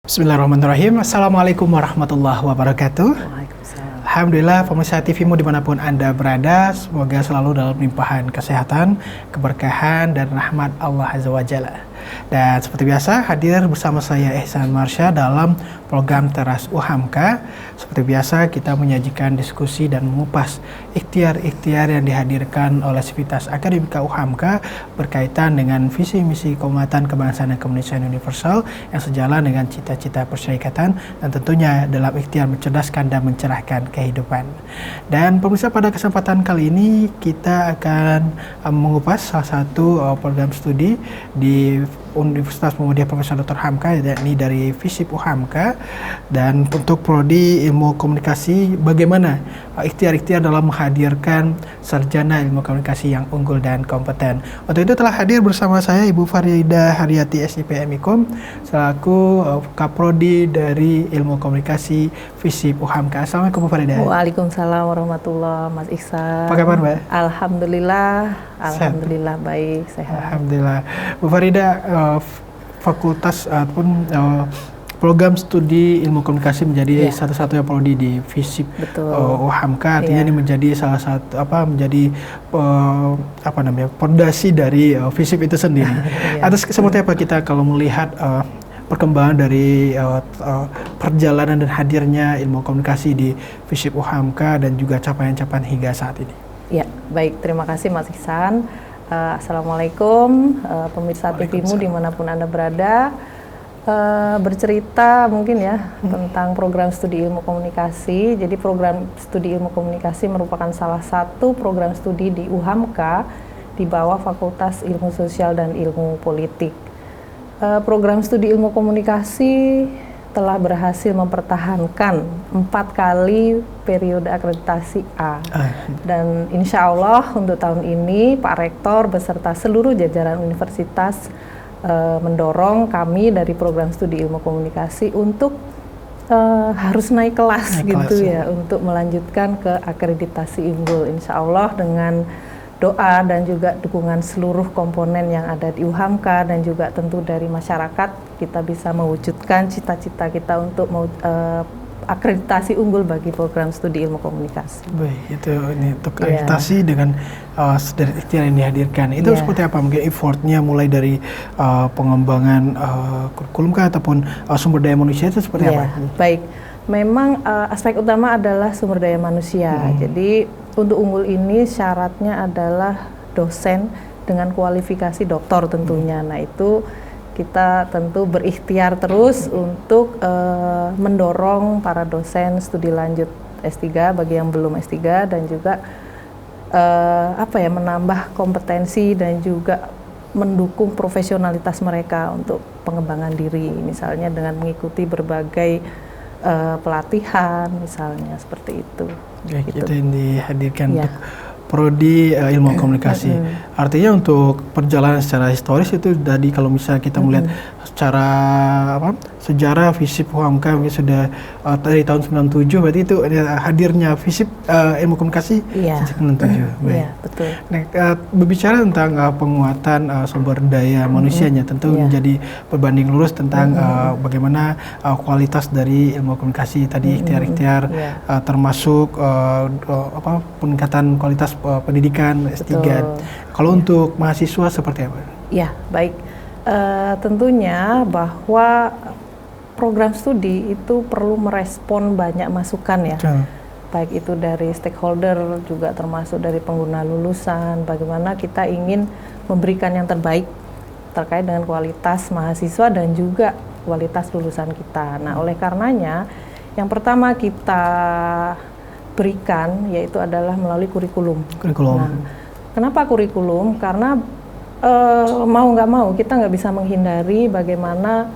Bismillahirrahmanirrahim. Assalamualaikum warahmatullahi wabarakatuh. Waalaikumsalam. Alhamdulillah pemirsa TVmu dimanapun Anda berada, semoga selalu dalam limpahan kesehatan, keberkahan, dan rahmat Allah Azza wa Jalla. Dan seperti biasa hadir bersama saya Ihsan Marsha dalam program Teras UHAMKA. Seperti biasa kita menyajikan diskusi dan mengupas ikhtiar-ikhtiar yang dihadirkan oleh Sivitas Akademika UHAMKA berkaitan dengan visi misi keumatan kebangsaan dan kemanusiaan universal yang sejalan dengan cita-cita persyarikatan dan tentunya dalam ikhtiar mencerdaskan dan mencerahkan kehidupan. Dan pemirsa, pada kesempatan kali ini kita akan mengupas salah satu program studi di Universitas Muhammadiyah Profesor Dr. Hamka, yakni dari FISIP UHAMKA, dan untuk prodi ilmu komunikasi bagaimana ikhtiar-ikhtiar dalam menghadirkan sarjana ilmu komunikasi yang unggul dan kompeten. Untuk itu telah hadir bersama saya Ibu Farida Haryati SIP MIKOM selaku Kaprodi dari ilmu komunikasi FISIP UHAMKA. Assalamualaikum Bu Farida. Waalaikumsalam warahmatullahi Mas Ihsan. Apa kabar Mbak? Alhamdulillah baik, sehat. Alhamdulillah. Bu Farida, fakultas ataupun program studi ilmu komunikasi menjadi satu-satunya prodi di FISIP UHAMKA. Artinya ini menjadi salah satu pondasi dari FISIP itu sendiri. Atas seperti apa kita kalau melihat perkembangan dari perjalanan dan hadirnya ilmu komunikasi di FISIP UHAMKA dan juga capaian-capaian hingga saat ini? Ya, baik, terima kasih Mas Ihsan. Assalamualaikum pemirsa TVmu dimanapun Anda berada. Bercerita mungkin ya tentang program studi ilmu komunikasi. Jadi program studi ilmu komunikasi merupakan salah satu program studi di UHAMKA di bawah Fakultas Ilmu Sosial dan Ilmu Politik. Program studi ilmu komunikasi telah berhasil mempertahankan 4 kali periode akreditasi A. Dan insya Allah untuk tahun ini Pak Rektor beserta seluruh jajaran universitas mendorong kami dari program studi ilmu komunikasi untuk harus naik kelas untuk melanjutkan ke akreditasi unggul, insya Allah dengan doa dan juga dukungan seluruh komponen yang ada di UHAMKA dan juga tentu dari masyarakat, kita bisa mewujudkan cita-cita kita untuk akreditasi unggul bagi program studi ilmu komunikasi. Baik, itu ini untuk akreditasi dengan dari ikhtiar yang dihadirkan. Itu seperti apa mungkin effortnya mulai dari pengembangan kurikulum ataupun sumber daya manusia itu seperti apa? Baik, memang aspek utama adalah sumber daya manusia. Jadi untuk unggul ini syaratnya adalah dosen dengan kualifikasi doktor tentunya. Nah itu kita tentu berikhtiar terus untuk mendorong para dosen studi lanjut S3 bagi yang belum S3 dan juga menambah kompetensi dan juga mendukung profesionalitas mereka untuk pengembangan diri, misalnya dengan mengikuti berbagai pelatihan misalnya seperti itu. Itu yang dihadirkan untuk prodi ilmu komunikasi. Artinya untuk perjalanan secara historis itu tadi kalau misalnya kita melihat secara sejarah FISIP UHAMKA mungkin sudah dari tahun 97, berarti itu hadirnya FISIP ilmu komunikasi sejak 97. Iya, betul. Nah, berbicara tentang penguatan sumber daya manusianya tentu menjadi berbanding lurus tentang bagaimana kualitas dari ilmu komunikasi tadi, ikhtiar-ikhtiar termasuk peningkatan kualitas pendidikan S3. Kalau untuk mahasiswa seperti apa? Ya, baik. Tentunya bahwa program studi itu perlu merespon banyak masukan ya. Baik itu dari stakeholder juga termasuk dari pengguna lulusan, bagaimana kita ingin memberikan yang terbaik terkait dengan kualitas mahasiswa dan juga kualitas lulusan kita. Nah, oleh karenanya yang pertama kita berikan yaitu adalah melalui kurikulum. Nah, kenapa kurikulum? Karena mau nggak mau kita nggak bisa menghindari bagaimana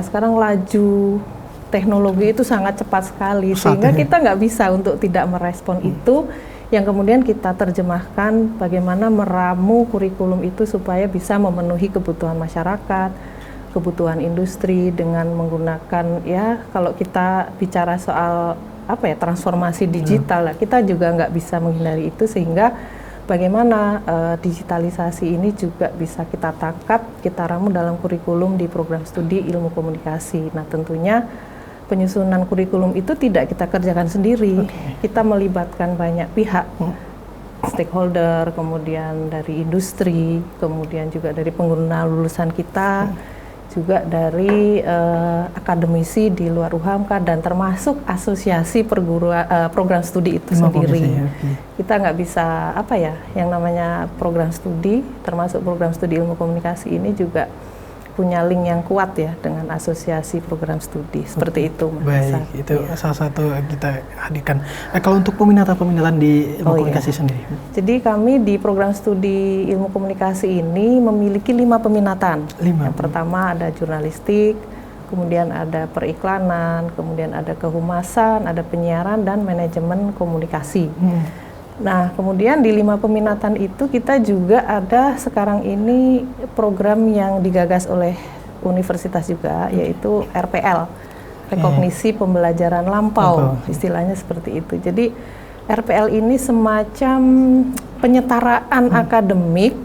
sekarang laju teknologi itu sangat cepat sekali sehingga kita nggak bisa untuk tidak merespon itu, yang kemudian kita terjemahkan bagaimana meramu kurikulum itu supaya bisa memenuhi kebutuhan masyarakat, kebutuhan industri dengan menggunakan kalau kita bicara soal transformasi digital kita juga nggak bisa menghindari itu, sehingga bagaimana digitalisasi ini juga bisa kita tangkap, kita ramu dalam kurikulum di program studi ilmu komunikasi. Nah, tentunya penyusunan kurikulum itu tidak kita kerjakan sendiri. Kita melibatkan banyak pihak, stakeholder, kemudian dari industri, kemudian juga dari pengguna lulusan kita, juga dari akademisi di luar UHAMKA, dan termasuk asosiasi program studi itu sendiri. Kita nggak bisa yang namanya program studi, termasuk program studi ilmu komunikasi ini juga punya link yang kuat ya dengan asosiasi program studi, seperti itu. Baik, itu salah satu yang kita hadirkan. Nah, kalau untuk peminatan di ilmu komunikasi sendiri? Jadi kami di program studi ilmu komunikasi ini memiliki 5 peminatan. Yang pertama ada jurnalistik, kemudian ada periklanan, kemudian ada kehumasan, ada penyiaran, dan manajemen komunikasi. Nah, kemudian di 5 peminatan itu kita juga ada sekarang ini program yang digagas oleh universitas juga, yaitu RPL, Rekognisi Pembelajaran Lampau, istilahnya seperti itu. Jadi RPL ini semacam penyetaraan akademik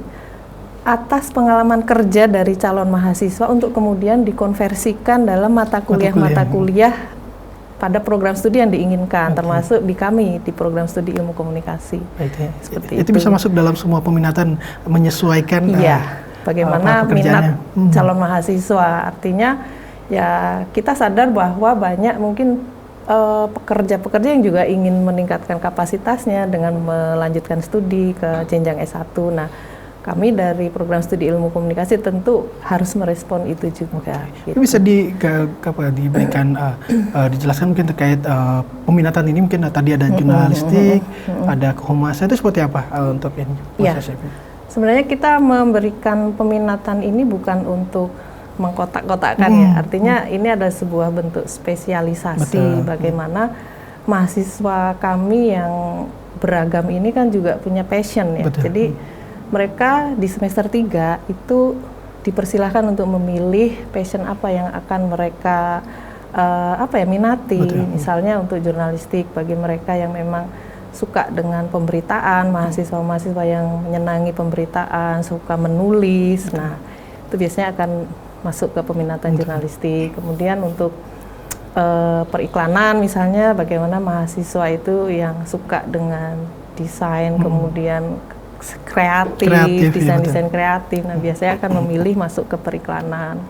atas pengalaman kerja dari calon mahasiswa untuk kemudian dikonversikan dalam mata kuliah pada program studi yang diinginkan, termasuk di kami di program studi ilmu komunikasi. Seperti itu bisa masuk dalam semua peminatan, menyesuaikan bagaimana minat calon mahasiswa. Artinya ya kita sadar bahwa banyak mungkin pekerja-pekerja yang juga ingin meningkatkan kapasitasnya dengan melanjutkan studi ke jenjang S1. Nah, kami dari program studi ilmu komunikasi tentu harus merespon itu juga. Gitu. Bisa diberikan dijelaskan mungkin terkait peminatan ini, mungkin tadi ada jurnalistik, ada kehumasan, itu seperti apa untuk ini? Sebenarnya kita memberikan peminatan ini bukan untuk mengkotak-kotakkan ya, artinya ini ada sebuah bentuk spesialisasi. Bagaimana mahasiswa kami yang beragam ini kan juga punya passion ya. Jadi mereka di semester 3 itu dipersilahkan untuk memilih passion apa yang akan mereka minati. Misalnya untuk jurnalistik, bagi mereka yang memang suka dengan pemberitaan, mahasiswa-mahasiswa yang menyenangi pemberitaan, suka menulis. Nah, itu biasanya akan masuk ke peminatan jurnalistik. Kemudian untuk periklanan misalnya, bagaimana mahasiswa itu yang suka dengan desain, kemudian kreatif, desain-desain kreatif. Nah, biasanya akan memilih masuk ke periklanan.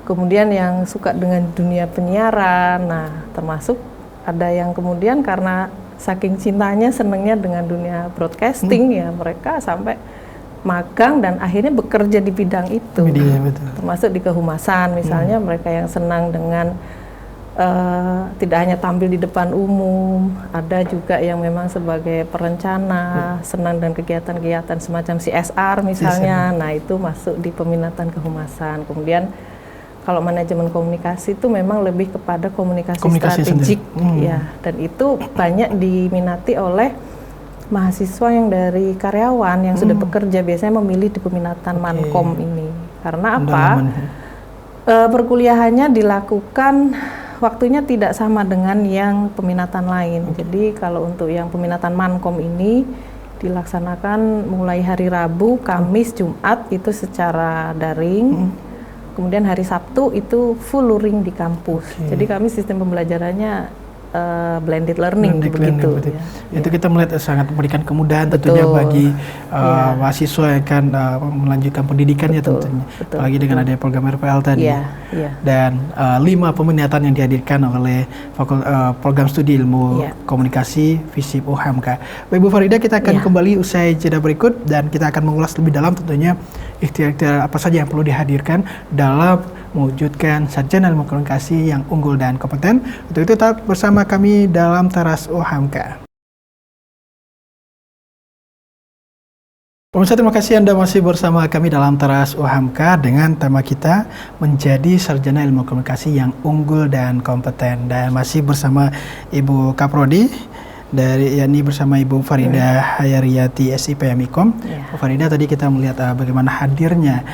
Kemudian yang suka dengan dunia penyiaran, nah termasuk ada yang kemudian karena saking cintanya, senangnya dengan dunia broadcasting, ya mereka sampai magang dan akhirnya bekerja di bidang itu. Termasuk di kehumasan, misalnya mereka yang senang dengan tidak hanya tampil di depan umum, ada juga yang memang sebagai perencana, senang dan kegiatan-kegiatan semacam CSR misalnya. Nah, itu masuk di peminatan kehumasan. Kemudian kalau manajemen komunikasi itu memang lebih kepada komunikasi strategik, ya, dan itu banyak diminati oleh mahasiswa yang dari karyawan yang sudah bekerja, biasanya memilih di peminatan Mankom ini. Karena apa? Perkuliahannya dilakukan waktunya tidak sama dengan yang peminatan lain. Jadi kalau untuk yang peminatan Mankom ini dilaksanakan mulai hari Rabu, Kamis, Jumat itu secara daring. Kemudian hari Sabtu itu full luring di kampus. Jadi kami sistem pembelajarannya blended learning begitu. Itu kita melihat sangat memberikan kemudahan tentunya bagi mahasiswa yang akan melanjutkan pendidikannya tentunya. Apalagi dengan adanya program RPL tadi. Dan 5 peminatan yang dihadirkan oleh program studi ilmu komunikasi FISIP UHAMKA. Baik Bu Farida, kita akan kembali usai jeda berikut dan kita akan mengulas lebih dalam tentunya ikhtiar-ikhtiar apa saja yang perlu dihadirkan dalam mewujudkan sarjana ilmu komunikasi yang unggul dan kompeten. Untuk itu tetap bersama kami dalam Teras UHAMKA. Pemirsa, terima kasih Anda masih bersama kami dalam Teras UHAMKA dengan tema kita menjadi sarjana ilmu komunikasi yang unggul dan kompeten. Dan masih bersama Ibu Kaprodi dari yakni bersama Ibu Farida Hayariyati SIPMIKOM. Bu Farida, tadi kita melihat bagaimana hadirnya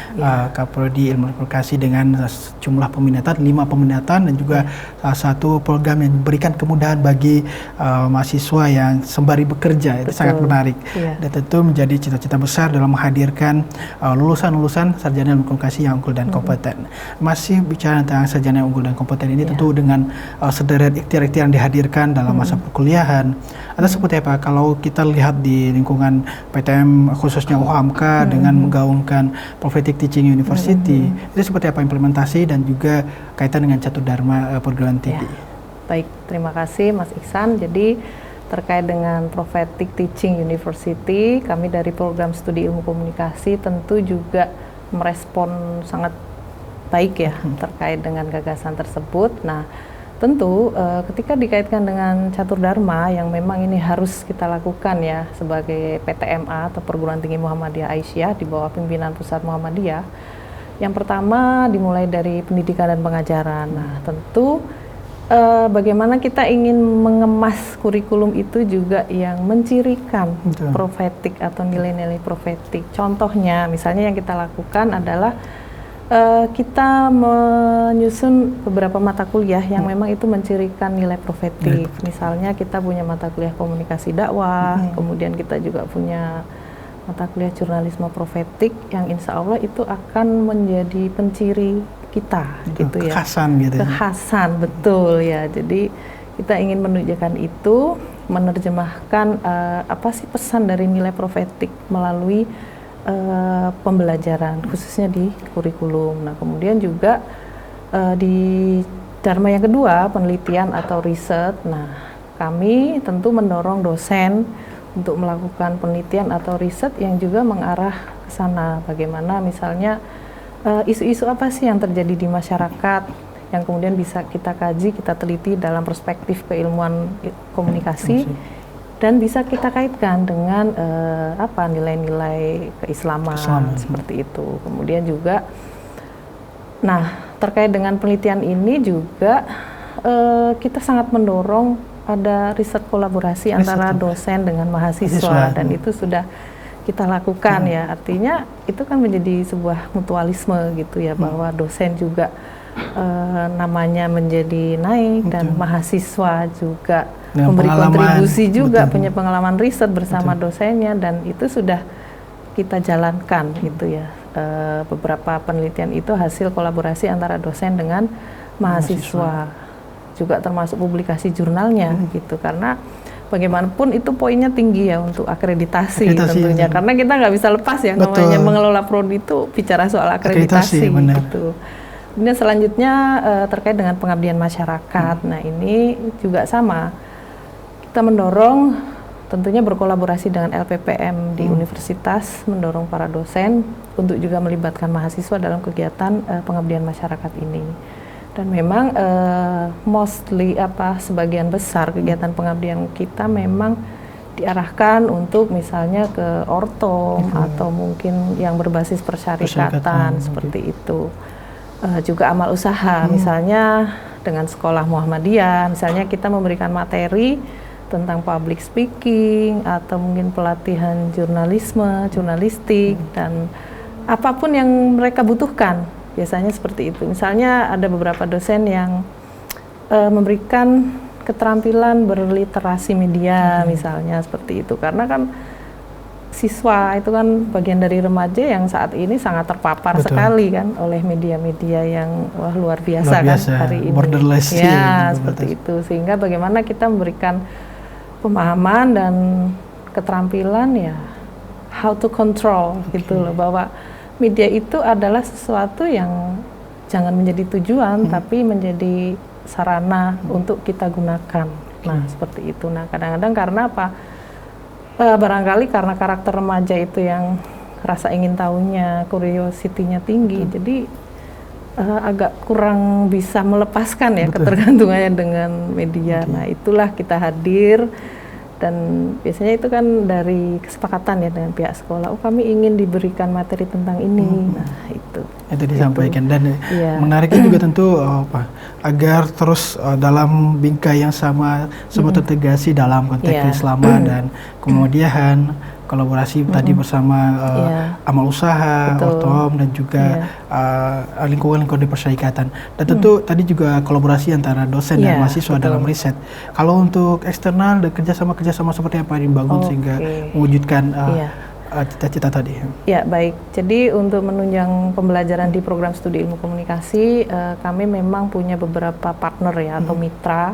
Kaprodi Ilmu Komunikasi dengan jumlah peminatan 5 peminatan dan juga salah satu program yang memberikan kemudahan bagi mahasiswa yang sembari bekerja. Itu sangat menarik. Dan tentu menjadi cita-cita besar dalam menghadirkan lulusan-lulusan sarjana ilmu komunikasi yang unggul dan kompeten. Masih bicara tentang sarjana yang unggul dan kompeten ini tentu dengan sederet ikhtiar-ikhtiar yang dihadirkan dalam masa perkuliahan. Atau seperti apa kalau kita lihat di lingkungan PTM khususnya UHAMKA dengan menggaungkan Prophetic Teaching University, itu seperti apa implementasi dan juga kaitan dengan Catur Dharma perguruan tinggi? Baik, terima kasih Mas Ihsan. Jadi terkait dengan Prophetic Teaching University, kami dari program studi ilmu komunikasi tentu juga merespon sangat baik ya terkait dengan gagasan tersebut. Nah, tentu ketika dikaitkan dengan Catur Dharma yang memang ini harus kita lakukan ya sebagai PTMA atau Perguruan Tinggi Muhammadiyah Aisyah di bawah pimpinan Pusat Muhammadiyah. Yang pertama dimulai dari pendidikan dan pengajaran. Nah, tentu bagaimana kita ingin mengemas kurikulum itu juga yang mencirikan profetik atau nilai-nilai profetik. Contohnya misalnya yang kita lakukan adalah kita menyusun beberapa mata kuliah yang memang itu mencirikan nilai profetik. Misalnya kita punya mata kuliah komunikasi dakwah, kemudian kita juga punya mata kuliah jurnalisme profetik yang insya Allah itu akan menjadi penciri kita, gitu ya. Kekhasan gitu. Kekhasan, betul ya. Jadi kita ingin menunjukkan itu, menerjemahkan apa sih pesan dari nilai profetik melalui pembelajaran khususnya di kurikulum. Nah, kemudian juga di Dharma yang kedua, penelitian atau riset. Nah, kami tentu mendorong dosen untuk melakukan penelitian atau riset yang juga mengarah ke sana. Bagaimana misalnya isu-isu apa sih yang terjadi di masyarakat yang kemudian bisa kita kaji, kita teliti dalam perspektif keilmuan komunikasi. Dan bisa kita kaitkan dengan nilai-nilai keislaman seperti itu. Kemudian juga, nah terkait dengan penelitian ini juga kita sangat mendorong ada riset kolaborasi antara dosen dengan mahasiswa dan itu sudah kita lakukan ya. Artinya itu kan menjadi sebuah mutualisme gitu ya, bahwa dosen juga namanya menjadi naik dan mahasiswa juga memberi kontribusi juga, punya pengalaman riset bersama dosennya, dan itu sudah kita jalankan gitu ya. Beberapa penelitian itu hasil kolaborasi antara dosen dengan mahasiswa. Juga termasuk publikasi jurnalnya gitu, karena bagaimanapun itu poinnya tinggi ya untuk akreditasi tentunya, karena kita nggak bisa lepas ya namanya mengelola prodi itu bicara soal akreditasi gitu. Kemudian selanjutnya terkait dengan pengabdian masyarakat. Nah, ini juga sama. Kita mendorong tentunya berkolaborasi dengan LPPM di universitas, mendorong para dosen untuk juga melibatkan mahasiswa dalam kegiatan pengabdian masyarakat ini. Dan memang sebagian besar kegiatan pengabdian kita memang diarahkan untuk misalnya ke ortom atau mungkin yang berbasis persyarikatan seperti itu. Juga amal usaha, misalnya dengan sekolah Muhammadiyah, misalnya kita memberikan materi tentang public speaking atau mungkin pelatihan jurnalistik dan apapun yang mereka butuhkan, biasanya seperti itu. Misalnya ada beberapa dosen yang memberikan keterampilan berliterasi media, misalnya seperti itu, karena kan siswa itu kan bagian dari remaja yang saat ini sangat terpapar sekali kan oleh media-media yang luar biasa kan hari ini. Borderless ya, seperti itu. Sehingga bagaimana kita memberikan pemahaman dan keterampilan ya how to control gitu loh, bahwa media itu adalah sesuatu yang jangan menjadi tujuan tapi menjadi sarana untuk kita gunakan. Nah, seperti itu. Nah, kadang-kadang karena apa? Barangkali karena karakter remaja itu yang rasa ingin tahunya, curiosity-nya tinggi, jadi agak kurang bisa melepaskan ya ketergantungannya dengan media. Nah, itulah kita hadir Dan biasanya itu kan dari kesepakatan ya dengan pihak sekolah. Oh, kami ingin diberikan materi tentang ini. Nah, itu disampaikan. Dan menariknya juga tentu agar terus dalam bingkai yang sama semua terintegrasi dalam konteks keislaman dan kemudian kolaborasi tadi bersama amal usaha, Ortom dan juga lingkungan-lingkungan di persyarikatan. Dan tentu tadi juga kolaborasi antara dosen dan mahasiswa dalam riset. Kalau untuk eksternal dan kerjasama seperti apa yang dibangun sehingga mewujudkan cita-cita tadi? Ya, baik. Jadi untuk menunjang pembelajaran di program studi ilmu komunikasi, kami memang punya beberapa partner ya atau mitra,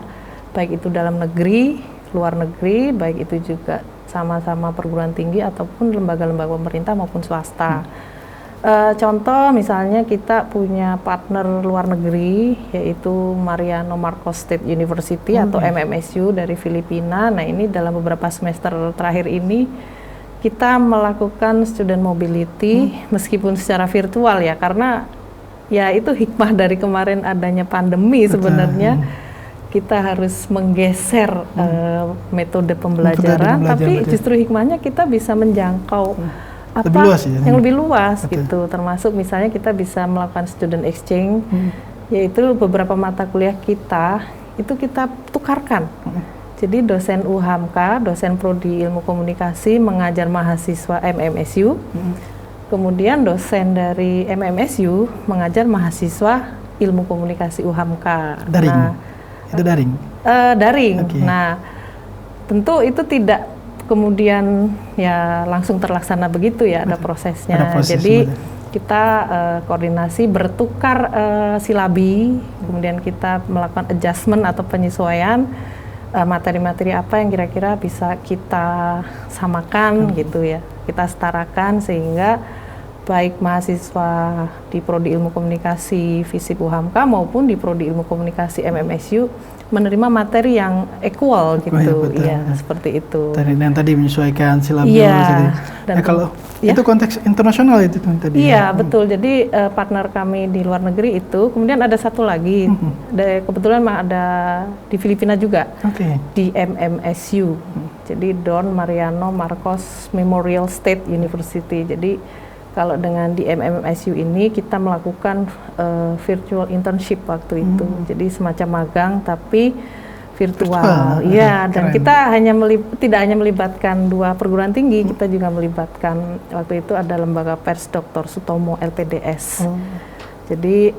baik itu dalam negeri, luar negeri, baik itu juga sama-sama perguruan tinggi ataupun lembaga-lembaga pemerintah maupun swasta. Contoh misalnya kita punya partner luar negeri yaitu Mariano Marcos State University atau MMSU dari Filipina. Nah, ini dalam beberapa semester terakhir ini kita melakukan student mobility meskipun secara virtual ya, karena ya itu hikmah dari kemarin adanya pandemi sebenarnya. Kita harus menggeser metode pembelajaran, tapi justru hikmahnya kita bisa menjangkau apa yang lebih luas gitu. Termasuk misalnya kita bisa melakukan student exchange, yaitu beberapa mata kuliah kita itu kita tukarkan. Jadi dosen UHAMKA, dosen prodi ilmu komunikasi mengajar mahasiswa MMSU, kemudian dosen dari MMSU mengajar mahasiswa ilmu komunikasi UHAMKA. Itu daring? Daring. Nah, tentu itu tidak kemudian ya langsung terlaksana begitu ya, ada prosesnya. Jadi kita koordinasi bertukar silabi, kemudian kita melakukan adjustment atau penyesuaian materi-materi apa yang kira-kira bisa kita samakan gitu ya, kita setarakan sehingga baik mahasiswa di Prodi Ilmu Komunikasi FISIP UHAMKA maupun di Prodi Ilmu Komunikasi MMSU menerima materi yang equal gitu, seperti itu. Dan tadi menyesuaikan silabi. Dan kalau itu konteks internasional itu tadi. Iya, betul. Jadi partner kami di luar negeri itu, kemudian ada satu lagi, kebetulan ada di Filipina juga, di MMSU. Jadi Don Mariano Marcos Memorial State University. Jadi kalau dengan di MMSU ini kita melakukan virtual internship waktu itu, jadi semacam magang tapi virtual. Iya, dan kita tidak hanya melibatkan 2 perguruan tinggi, kita juga melibatkan waktu itu ada lembaga pers Dr. Sutomo LPDS. Jadi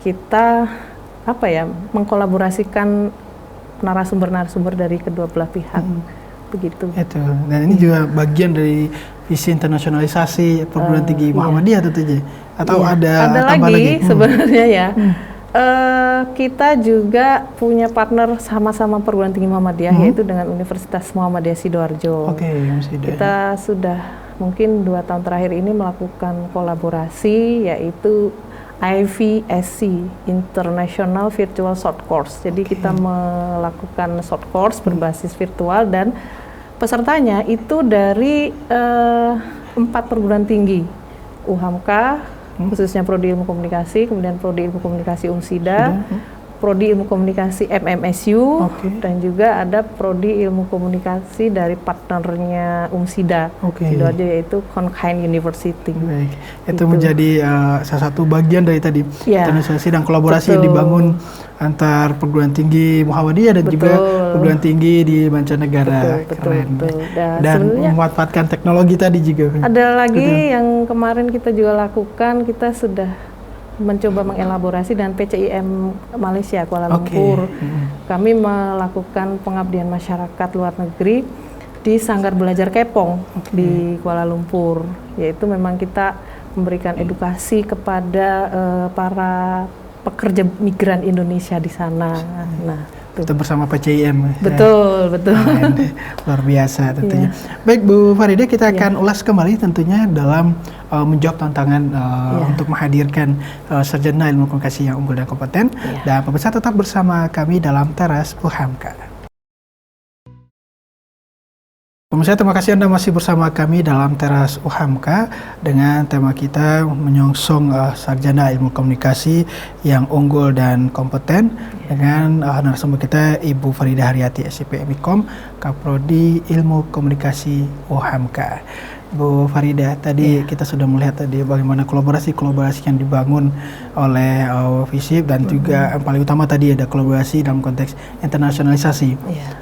kita mengkolaborasikan narasumber-narasumber dari kedua belah pihak. Begitu. Itu. Dan ini juga bagian dari visi internasionalisasi perguruan tinggi Muhammadiyah tentunya. Atau ada lagi sebenarnya ya. Kita juga punya partner sama-sama perguruan tinggi Muhammadiyah yaitu dengan Universitas Muhammadiyah Sidoarjo. Kita sudah mungkin 2 tahun terakhir ini melakukan kolaborasi yaitu IVSC, International Virtual Short Course. Jadi kita melakukan short course berbasis virtual dan pesertanya itu dari 4 perguruan tinggi, UHAMKA, khususnya Prodi Ilmu Komunikasi, kemudian Prodi Ilmu Komunikasi UMSIDA, Prodi Ilmu Komunikasi MMSU, dan juga ada Prodi Ilmu Komunikasi dari partnernya UMSIDA, Sidoarjo, yaitu Konkain University. Baik. Itu menjadi salah satu bagian dari tadi internasionalisasi dan kolaborasi yang dibangun antar perguruan tinggi Muhammadiyah dan juga perguruan tinggi di mancanegara. Keren. Dan memanfaatkan teknologi tadi juga. Ada lagi yang kemarin kita juga lakukan, kita sudah mencoba mengelaborasi dengan PCIM Malaysia Kuala Lumpur. Kami melakukan pengabdian masyarakat luar negeri di Sanggar Belajar Kepong di Kuala Lumpur, yaitu memang kita memberikan edukasi kepada para pekerja migran Indonesia di sana. Nah, itu bersama PCIM. Betul. Luar biasa tentunya. Baik Bu Farida, kita akan ulas kembali tentunya dalam menjawab tantangan untuk menghadirkan sarjana ilmu komunikasi yang unggul dan kompeten. Dan pemirsa tetap bersama kami dalam Teras UHAMKA. Pemirsa, terima kasih Anda masih bersama kami dalam Teras UHAMKA dengan tema kita menyongsong sarjana ilmu komunikasi yang unggul dan kompeten dengan narasumber kita Ibu Faridah Haryati, SIP MIKOM, Kaprodi Ilmu Komunikasi UHAMKA. Bu Faridah, tadi kita sudah melihat tadi bagaimana kolaborasi yang dibangun oleh FISIP dan juga yang paling utama tadi ada kolaborasi dalam konteks internasionalisasi.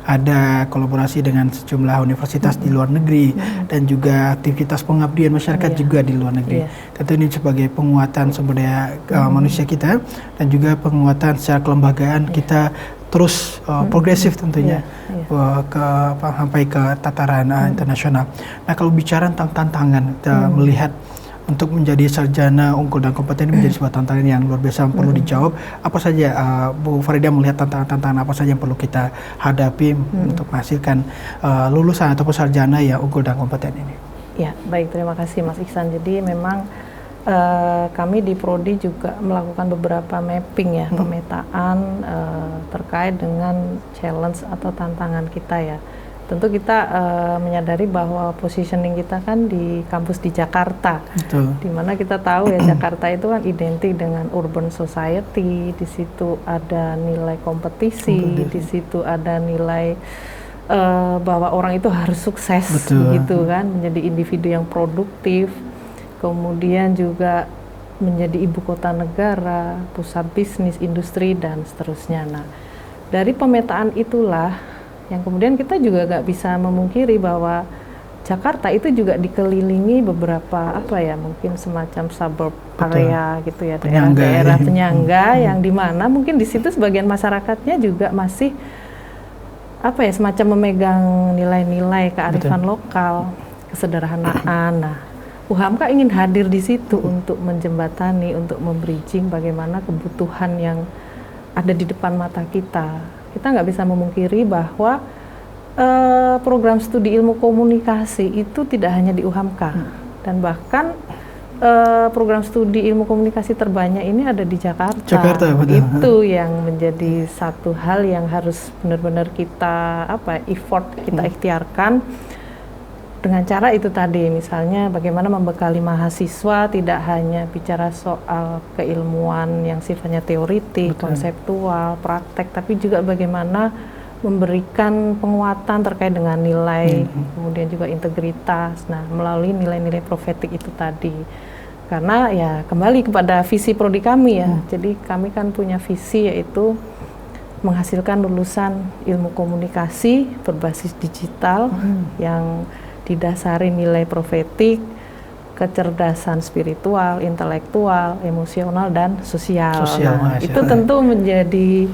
Ada kolaborasi dengan sejumlah universitas di luar negeri dan juga aktivitas pengabdian masyarakat juga di luar negeri. Tentu ini sebagai penguatan sumber daya manusia kita dan juga penguatan secara kelembagaan kita terus progresif tentunya sampai ke tataran internasional. Nah, kalau bicara tentang tantangan, kita melihat untuk menjadi sarjana unggul dan kompeten ini menjadi sebuah tantangan yang luar biasa perlu dijawab. Apa saja Bu Faridah melihat tantangan apa saja yang perlu kita hadapi untuk menghasilkan lulusan ataupun sarjana yang unggul dan kompeten ini? Ya, baik, terima kasih Mas Iksan. Jadi memang kami di Prodi juga melakukan beberapa mapping pemetaan terkait dengan challenge atau tantangan kita ya. Tentu kita menyadari bahwa positioning kita kan di kampus di Jakarta, di mana kita tahu ya Jakarta itu kan identik dengan urban society, di situ ada nilai kompetisi, di situ ada nilai bahwa orang itu harus sukses, gitu kan, menjadi individu yang produktif. Kemudian juga menjadi ibu kota negara, pusat bisnis, industri, dan seterusnya. Nah, dari pemetaan itulah yang kemudian kita juga nggak bisa memungkiri bahwa Jakarta itu juga dikelilingi beberapa mungkin semacam suburb area gitu ya, daerah-daerah penyangga yang dimana mungkin di situ sebagian masyarakatnya juga masih semacam memegang nilai-nilai kearifan lokal, kesederhanaan. Nah, UHAMKA ingin hadir di situ untuk menjembatani, untuk membridging bagaimana kebutuhan yang ada di depan mata kita. Kita nggak bisa memungkiri bahwa program studi ilmu komunikasi itu tidak hanya di UHAMKA, dan bahkan program studi ilmu komunikasi terbanyak ini ada di Jakarta. Itu yang menjadi satu hal yang harus benar-benar kita effort kita ikhtiarkan. Dengan cara itu tadi, misalnya bagaimana membekali mahasiswa tidak hanya bicara soal keilmuan yang sifatnya teoritik, konseptual, praktek, tapi juga bagaimana memberikan penguatan terkait dengan nilai, kemudian juga integritas, melalui nilai-nilai profetik itu tadi. Karena ya kembali kepada visi prodi kami ya, jadi kami kan punya visi yaitu menghasilkan lulusan ilmu komunikasi berbasis digital yang didasari nilai profetik, kecerdasan spiritual, intelektual, emosional, dan sosial. Itu tentu menjadi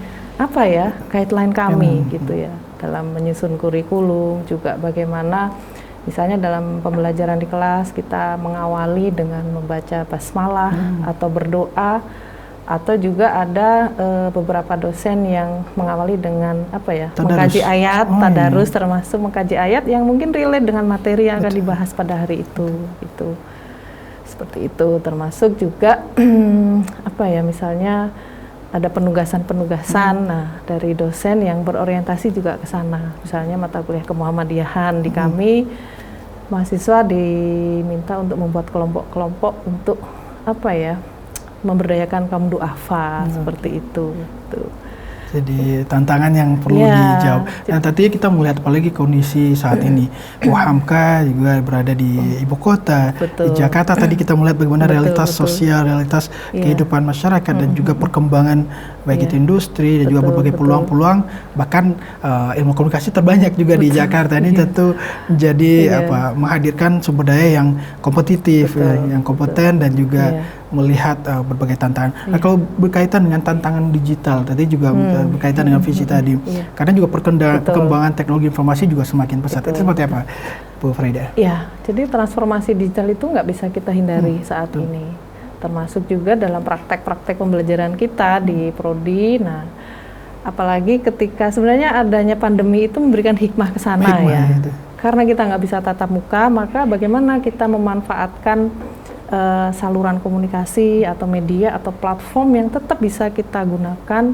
guideline kami gitu ya dalam menyusun kurikulum, juga bagaimana misalnya dalam pembelajaran di kelas kita mengawali dengan membaca basmalah atau berdoa, atau juga ada beberapa dosen yang mengawali dengan mengkaji ayat, tadarus, termasuk mengkaji ayat yang mungkin relate dengan materi yang akan dibahas pada hari itu. Seperti itu, termasuk juga misalnya ada penugasan-penugasan dari dosen yang berorientasi juga ke sana. Misalnya mata kuliah kemuhammadiyahan di kami, mahasiswa diminta untuk membuat kelompok-kelompok untuk memberdayakan kaum du'afa, seperti itu. Jadi tantangan yang perlu dijawab. Dan tentunya kita melihat apalagi kondisi saat ini, UHAMKA juga berada di ibu kota, di Jakarta. Tadi kita melihat bagaimana realitas sosial, realitas kehidupan masyarakat dan juga perkembangan baik itu industri dan juga berbagai peluang-peluang. Bahkan ilmu komunikasi terbanyak juga di Jakarta. Ini tentu menjadi menghadirkan sumber daya yang kompetitif, yang kompeten dan juga melihat berbagai tantangan. Nah, kalau berkaitan dengan tantangan digital, tadi juga berkaitan dengan visi tadi, karena juga perkembangan teknologi informasi juga semakin pesat. Itu seperti apa, Bu Faridah? Ya, jadi transformasi digital itu nggak bisa kita hindari saat ini. Termasuk juga dalam praktek-praktek pembelajaran kita di Prodi. Nah, apalagi ketika sebenarnya adanya pandemi itu memberikan hikmah ke sana ya. Karena kita nggak bisa tatap muka, maka bagaimana kita memanfaatkan saluran komunikasi atau media atau platform yang tetap bisa kita gunakan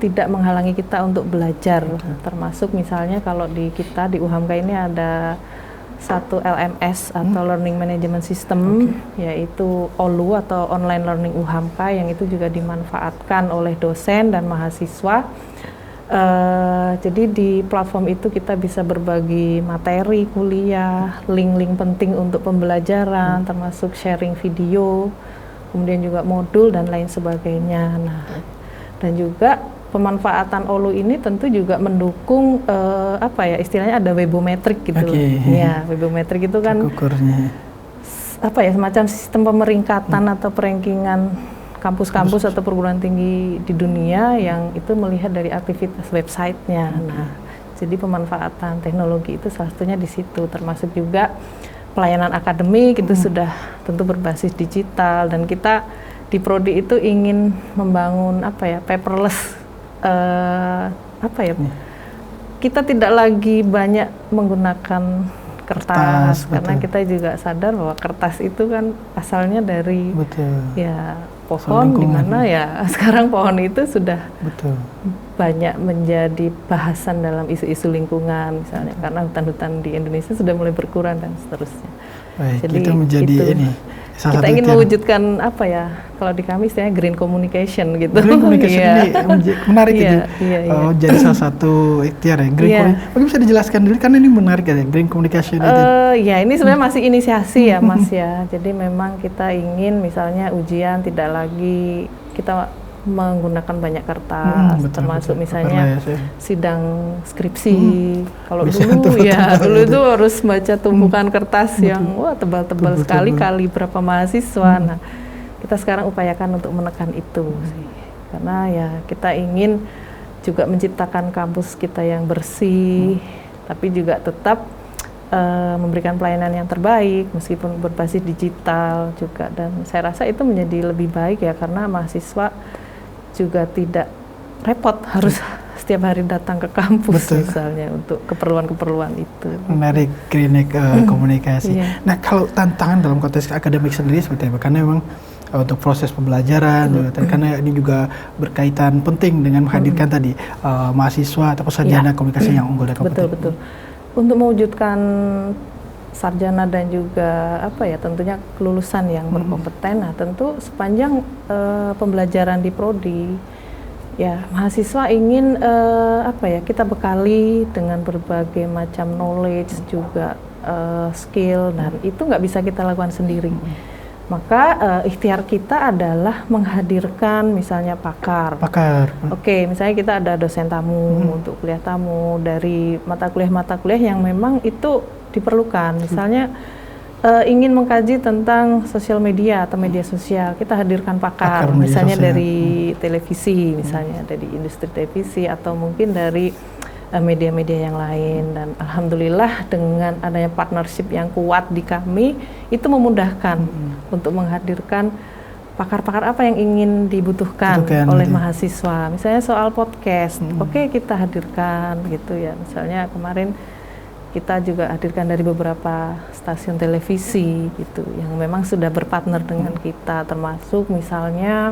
tidak menghalangi kita untuk belajar. Termasuk misalnya kalau di kita di UHAMKA ini ada satu LMS atau Learning Management System, yaitu OLU atau Online Learning UHAMKA, yang itu juga dimanfaatkan oleh dosen dan mahasiswa. Jadi di platform itu kita bisa berbagi materi kuliah, link-link penting untuk pembelajaran, termasuk sharing video, kemudian juga modul dan lain sebagainya. Nah, dan juga pemanfaatan OLU ini tentu juga mendukung istilahnya ada webometrik gitu. Ya, webometrik itu kan ukurnya semacam sistem pemeringkatan atau perankingan kampus-kampus atau perguruan tinggi di dunia yang itu melihat dari aktivitas websitenya. Nah, jadi pemanfaatan teknologi itu salah satunya di situ, termasuk juga pelayanan akademik itu sudah tentu berbasis digital, dan kita di Prodi itu ingin membangun paperless, kita tidak lagi banyak menggunakan kertas karena kita juga sadar bahwa kertas itu kan asalnya dari pohon, di mana sekarang pohon itu sudah banyak menjadi bahasan dalam isu-isu lingkungan misalnya, karena hutan-hutan di Indonesia sudah mulai berkurang dan seterusnya. Baik, jadi itu menjadi kita ingin mewujudkan kalau di kami istilahnya green communication gitu. Green communication ini menarik gitu. Jadi salah satu ikhtiar ya. Mungkin bisa dijelaskan dulu karena ini menarik ya, green communication itu. Ini sebenarnya masih inisiasi ya Mas ya. Jadi memang kita ingin misalnya ujian tidak lagi kita menggunakan banyak kertas, termasuk misalnya sidang skripsi. Kalau dulu itu harus baca tumpukan kertas yang tebal-tebal sekali kali berapa mahasiswa. Nah, kita sekarang upayakan untuk menekan itu sih. Karena kita ingin juga menciptakan kampus kita yang bersih, tapi juga tetap memberikan pelayanan yang terbaik meskipun berbasis digital juga, dan saya rasa itu menjadi lebih baik ya, karena mahasiswa juga tidak repot harus setiap hari datang ke kampus misalnya untuk keperluan-keperluan itu. Menarik, green komunikasi. Nah, kalau tantangan dalam konteks akademik sendiri seperti apa? Karena memang untuk proses pembelajaran, karena ini juga berkaitan penting dengan menghadirkan tadi mahasiswa atau sarjana komunikasi yang unggul dan kompeten. Betul. Untuk mewujudkan sarjana dan juga tentunya kelulusan yang berkompeten. Nah, tentu sepanjang pembelajaran di Prodi mahasiswa ingin kita bekali dengan berbagai macam knowledge juga skill, dan itu nggak bisa kita lakukan sendiri. Maka ikhtiar kita adalah menghadirkan misalnya pakar. Oke, misalnya kita ada dosen tamu untuk kuliah tamu dari mata kuliah yang memang itu diperlukan. Misalnya ingin mengkaji tentang sosial media atau media sosial, kita hadirkan pakar misalnya dari televisi, misalnya dari industri televisi atau mungkin dari media-media yang lain. Dan alhamdulillah dengan adanya partnership yang kuat di kami, itu memudahkan untuk menghadirkan pakar-pakar apa yang ingin dibutuhkan oleh mahasiswa. Misalnya soal podcast, kita hadirkan gitu ya. Misalnya kemarin kita juga hadirkan dari beberapa stasiun televisi gitu yang memang sudah berpartner dengan kita, termasuk misalnya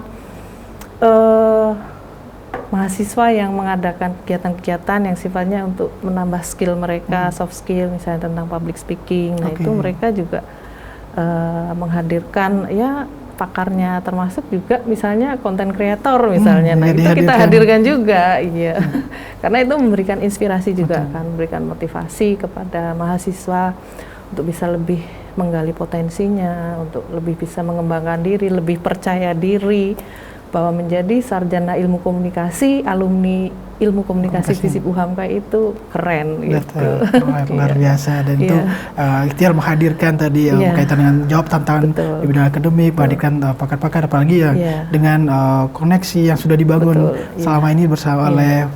mahasiswa yang mengadakan kegiatan-kegiatan yang sifatnya untuk menambah skill mereka, soft skill misalnya tentang public speaking. Nah, itu mereka juga menghadirkan pakarnya, termasuk juga misalnya konten kreator misalnya. Nah, itu kita hadirkan juga, karena itu memberikan inspirasi juga kan, memberikan motivasi kepada mahasiswa untuk bisa lebih menggali potensinya, untuk lebih bisa mengembangkan diri, lebih percaya diri bahwa menjadi sarjana ilmu komunikasi, alumni ilmu komunikasi FISIP UHAMKA itu keren gitu. Luar biasa, dan itu ikhtiar menghadirkan tadi berkaitan dengan jawab tantangan di bidang akademik, menghadirkan pakar-pakar, apalagi dengan koneksi yang sudah dibangun selama ini bersama oleh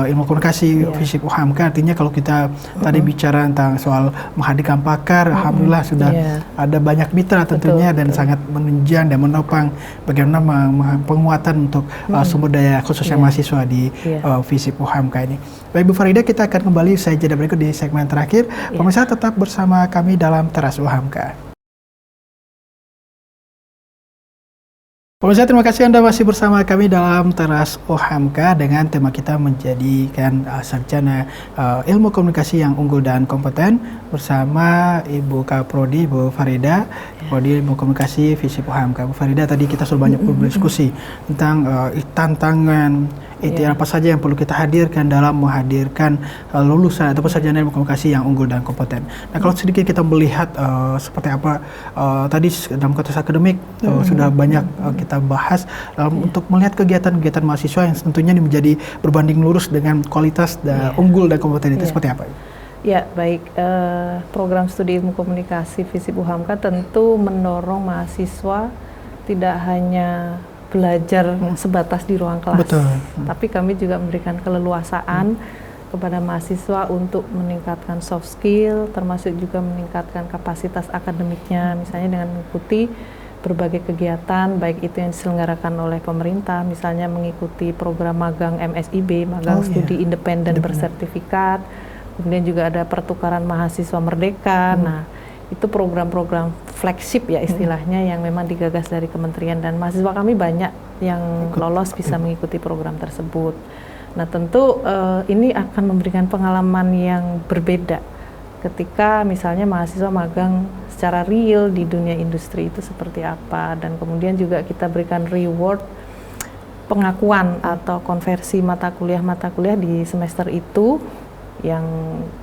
ilmu komunikasi FISIP UHAMKA. Artinya kalau kita tadi bicara tentang soal menghadirkan pakar, alhamdulillah sudah ada banyak mitra tentunya dan sangat menunjang dan menopang bagaimana penguatan untuk sumber daya khususnya mahasiswa di FISIP UHAMKA ini. Baik Bu Farida, kita akan kembali usai jeda berikut di segmen terakhir. Pemirsa tetap bersama kami dalam Teras UHAMKA. Pemirsa, terima kasih Anda masih bersama kami dalam Teras UHAMKA dengan tema kita menjadikan sarjana ilmu komunikasi yang unggul dan kompeten bersama Ibu Kaprodi, Ibu Farida, Prodi Ilmu Komunikasi FISIP UHAMKA. Bu Farida, tadi kita sudah banyak berdiskusi tentang tantangan apa saja yang perlu kita hadirkan dalam menghadirkan lulusan atau sarjana ilmu komunikasi yang unggul dan kompeten. Nah, kalau sedikit kita melihat seperti apa tadi dalam konteks akademik sudah banyak kita bahas untuk melihat kegiatan-kegiatan mahasiswa yang tentunya ini menjadi berbanding lurus dengan kualitas unggul dan kompeten itu seperti apa? Ya, baik. Program studi ilmu komunikasi FISIP UHAMKA tentu mendorong mahasiswa tidak hanya belajar sebatas di ruang kelas, tapi kami juga memberikan keleluasaan kepada mahasiswa untuk meningkatkan soft skill, termasuk juga meningkatkan kapasitas akademiknya, misalnya dengan mengikuti berbagai kegiatan, baik itu yang diselenggarakan oleh pemerintah, misalnya mengikuti program magang MSIB, magang studi independen bersertifikat, kemudian juga ada pertukaran mahasiswa merdeka. Nah, itu program-program flagship ya istilahnya yang memang digagas dari kementerian, dan mahasiswa kami banyak yang lolos bisa mengikuti program tersebut. Nah, tentu ini akan memberikan pengalaman yang berbeda ketika misalnya mahasiswa magang secara real di dunia industri itu seperti apa, dan kemudian juga kita berikan reward pengakuan atau konversi mata kuliah di semester itu yang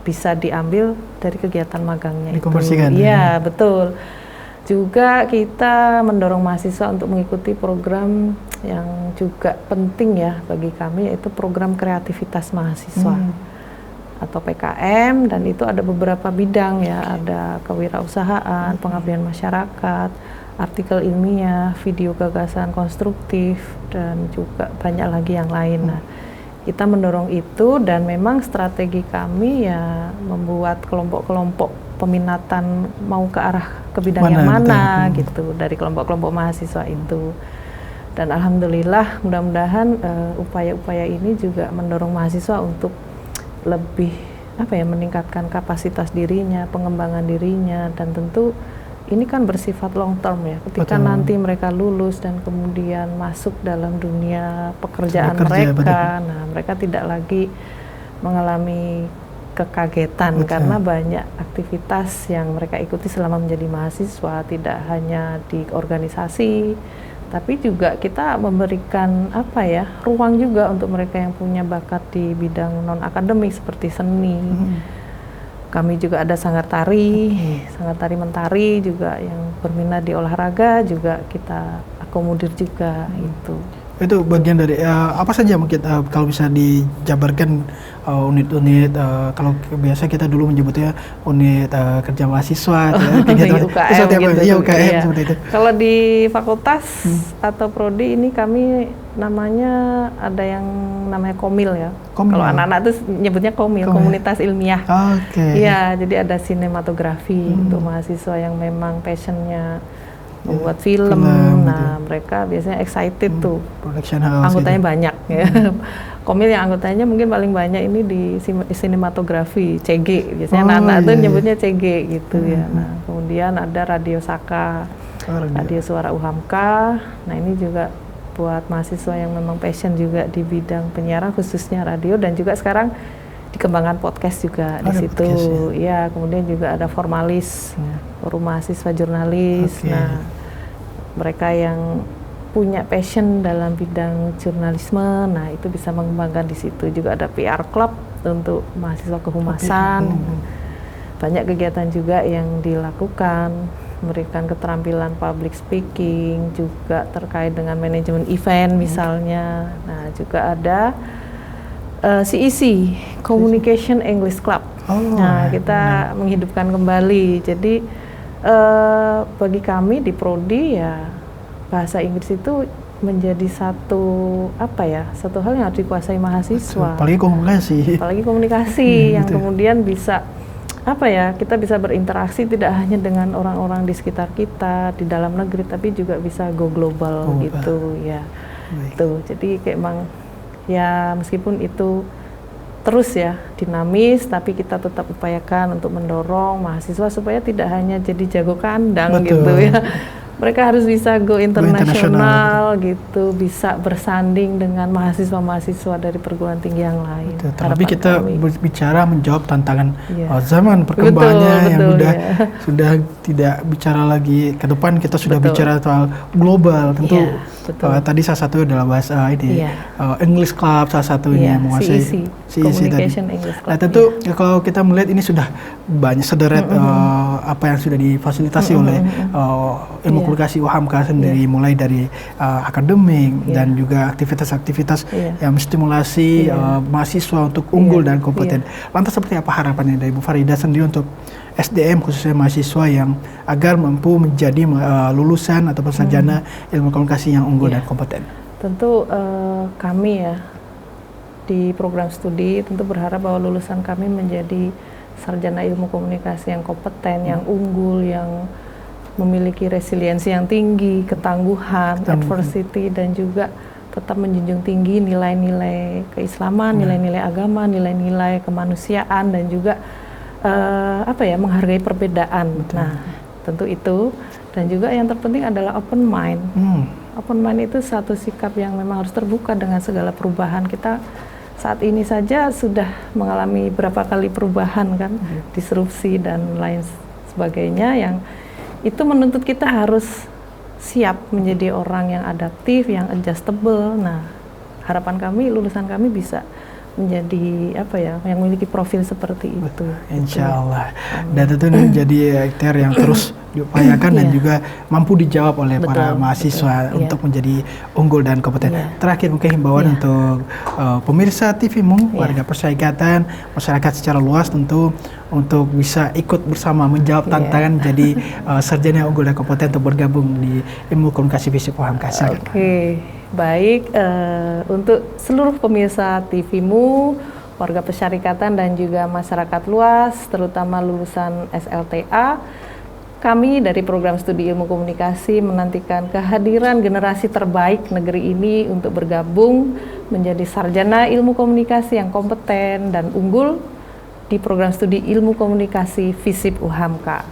bisa diambil dari kegiatan magangnya itu. Iya, betul. Juga kita mendorong mahasiswa untuk mengikuti program yang juga penting ya bagi kami, yaitu program kreativitas mahasiswa atau PKM, dan itu ada beberapa bidang ya, ada kewirausahaan, pengabdian masyarakat, artikel ilmiah, video gagasan konstruktif, dan juga banyak lagi yang lain. Nah, kita mendorong itu, dan memang strategi kami ya membuat kelompok-kelompok peminatan mau ke arah ke bidang yang mana gitu dari kelompok-kelompok mahasiswa itu. Dan alhamdulillah mudah-mudahan upaya-upaya ini juga mendorong mahasiswa untuk lebih meningkatkan kapasitas dirinya, pengembangan dirinya, dan tentu ini kan bersifat long term ya, ketika nanti mereka lulus dan kemudian masuk dalam dunia pekerjaan mereka, nah mereka tidak lagi mengalami kekagetan karena banyak aktivitas yang mereka ikuti selama menjadi mahasiswa, tidak hanya di organisasi, tapi juga kita memberikan ruang juga untuk mereka yang punya bakat di bidang non akademik seperti seni. Kami juga ada sanggar tari mentari juga yang berminat di olahraga, juga kita akomodir juga itu. Itu bagian dari apa saja mungkin kalau bisa dijabarkan unit-unit, kalau biasa kita dulu menyebutnya unit kerja mahasiswa, UKM seperti itu. Kalau di fakultas atau prodi ini kami namanya ada yang namanya komil ya. Kalau anak-anak itu nyebutnya komil, komunitas ilmiah. Iya, jadi ada sinematografi untuk mahasiswa yang memang passionnya membuat film. Nah, mereka biasanya excited tuh. Production house. Anggotanya banyak ya. Komil yang anggotanya mungkin paling banyak ini di sinematografi, CG. Biasanya anak-anak tuh nyebutnya CG gitu ya. Nah, kemudian ada Radio Saka, Radio Suara UHAMKA. Nah, ini juga buat mahasiswa yang memang passion juga di bidang penyiaran, khususnya radio, dan juga sekarang dikembangkan podcast juga di situ. Ya, kemudian juga ada formalis, forum mahasiswa jurnalis. Nah, mereka yang punya passion dalam bidang jurnalisme, nah itu bisa mengembangkan di situ. Juga ada PR Club untuk mahasiswa kehumasan. Banyak kegiatan juga yang dilakukan, memberikan keterampilan public speaking, juga terkait dengan manajemen event misalnya. Nah, juga ada CEC, Communication English Club. Nah, kita menghidupkan kembali. Jadi bagi kami di prodi ya, bahasa Inggris itu menjadi satu hal yang harus dikuasai mahasiswa. Apalagi komunikasi. Yang kemudian bisa kita bisa berinteraksi tidak hanya dengan orang-orang di sekitar kita di dalam negeri, tapi juga bisa go global gitu ya. Tuh, jadi kayak emang ya meskipun itu terus ya dinamis, tapi kita tetap upayakan untuk mendorong mahasiswa supaya tidak hanya jadi jago kandang gitu ya, mereka harus bisa go internasional. internasional gitu, bisa bersanding dengan mahasiswa-mahasiswa dari perguruan tinggi yang lain. Betul. Tapi kita bicara menjawab tantangan Iya. Zaman perkembangannya yang betul, udah ya. sudah tidak bicara lagi ke depan, kita sudah Betul. bicara soal global. Tentu Iya, betul. tadi salah satu adalah bahasa ini Iya. English Club salah satunya Iya, menguasai CEC, Communication tadi. English Club. Nah tentu kalau kita melihat ini sudah banyak sederet apa yang sudah difasilitasi oleh ilmu komunikasi UHAMKA sendiri, mulai dari akademik dan juga aktivitas-aktivitas yang menstimulasi mahasiswa untuk unggul dan kompeten. Lantas seperti apa harapannya dari Bu Farida sendiri untuk SDM khususnya mahasiswa yang agar mampu menjadi lulusan atau sarjana ilmu komunikasi yang unggul dan kompeten? Tentu kami ya di program studi tentu berharap bahwa lulusan kami menjadi sarjana ilmu komunikasi yang kompeten, yang unggul, yang memiliki resiliensi yang tinggi, ketangguhan, adversity, dan juga tetap menjunjung tinggi nilai-nilai keislaman, nilai-nilai agama, nilai-nilai kemanusiaan, dan juga menghargai perbedaan. Betul. Nah, tentu itu. Dan juga yang terpenting adalah open mind. Open mind itu satu sikap yang memang harus terbuka dengan segala perubahan. Kita saat ini saja sudah mengalami berapa kali perubahan kan, disrupsi dan lain sebagainya, yang itu menuntut kita harus siap menjadi orang yang adaptif, yang adjustable. Nah, harapan kami, lulusan kami bisa menjadi yang memiliki profil seperti itu. Insya Allah. Dan tentu ini menjadi ikhtiar yang terus diupayakan dan juga mampu dijawab oleh para mahasiswa untuk menjadi unggul dan kompeten. Terakhir mungkin himbauan untuk pemirsa TV-mu, warga persyarikatan, masyarakat secara luas tentu untuk bisa ikut bersama menjawab tantangan menjadi sarjana unggul dan kompeten untuk bergabung di ilmu komunikasi FISIP UHAMKA. Oke. Baik, untuk seluruh pemirsa TV-mu, warga persyarikatan dan juga masyarakat luas, terutama lulusan SLTA, kami dari program studi ilmu komunikasi menantikan kehadiran generasi terbaik negeri ini untuk bergabung menjadi sarjana ilmu komunikasi yang kompeten dan unggul di program studi ilmu komunikasi FISIP UHAMKA.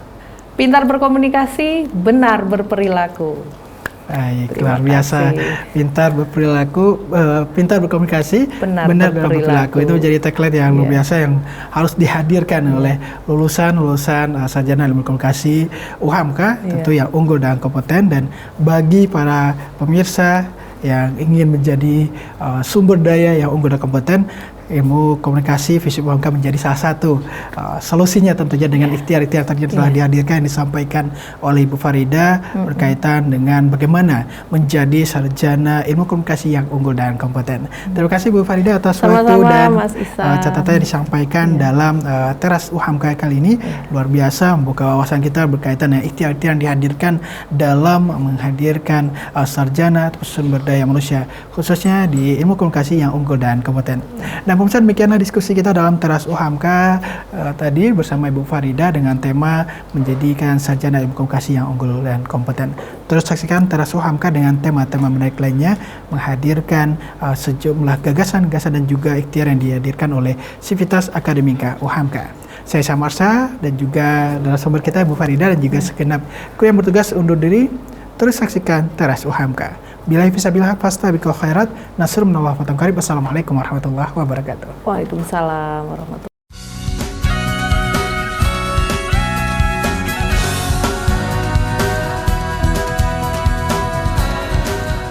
Pintar berkomunikasi, benar berperilaku. Baik, luar biasa. Pintar berperilaku, pintar berkomunikasi, benar berperilaku. Itu menjadi tagline yang luar biasa yang harus dihadirkan oleh lulusan sarjana ilmu komunikasi UHAMKA, tentu yang unggul dan kompeten. Dan bagi para pemirsa yang ingin menjadi sumber daya yang unggul dan kompeten, ilmu komunikasi FISIP UHAMKA menjadi salah satu solusinya, tentunya dengan ikhtiar-ikhtiar tadi telah dihadirkan yang disampaikan oleh Ibu Farida berkaitan dengan bagaimana menjadi sarjana ilmu komunikasi yang unggul dan kompeten. Terima kasih Bu Farida atas waktu dan catatan yang disampaikan dalam teras UHAMKA kali ini. Luar biasa membuka wawasan kita berkaitan dengan ikhtiar-ikhtiar yang dihadirkan dalam menghadirkan sarjana atau sumber daya manusia khususnya di ilmu komunikasi yang unggul dan kompeten. Dan pemirsa, demikianlah diskusi kita dalam teras UHAMKA tadi bersama Ibu Farida dengan tema menjadikan sarjana ilmu komunikasi yang unggul dan kompeten. Terus saksikan teras UHAMKA dengan tema-tema menarik lainnya, menghadirkan sejumlah gagasan-gagasan dan juga ikhtiar yang dihadirkan oleh Sivitas Akademika UHAMKA. Saya Samarsa dan juga narasumber kita Ibu Farida dan juga segenap kru yang bertugas undur diri. Terus saksikan teras UHAMKA. Billahi fisabilillah fastabiqul khairat. Nasrun minallah wa fatahun qarib. Assalamualaikum warahmatullahi wabarakatuh. Waalaikumsalam warahmatullahi wabarakatuh.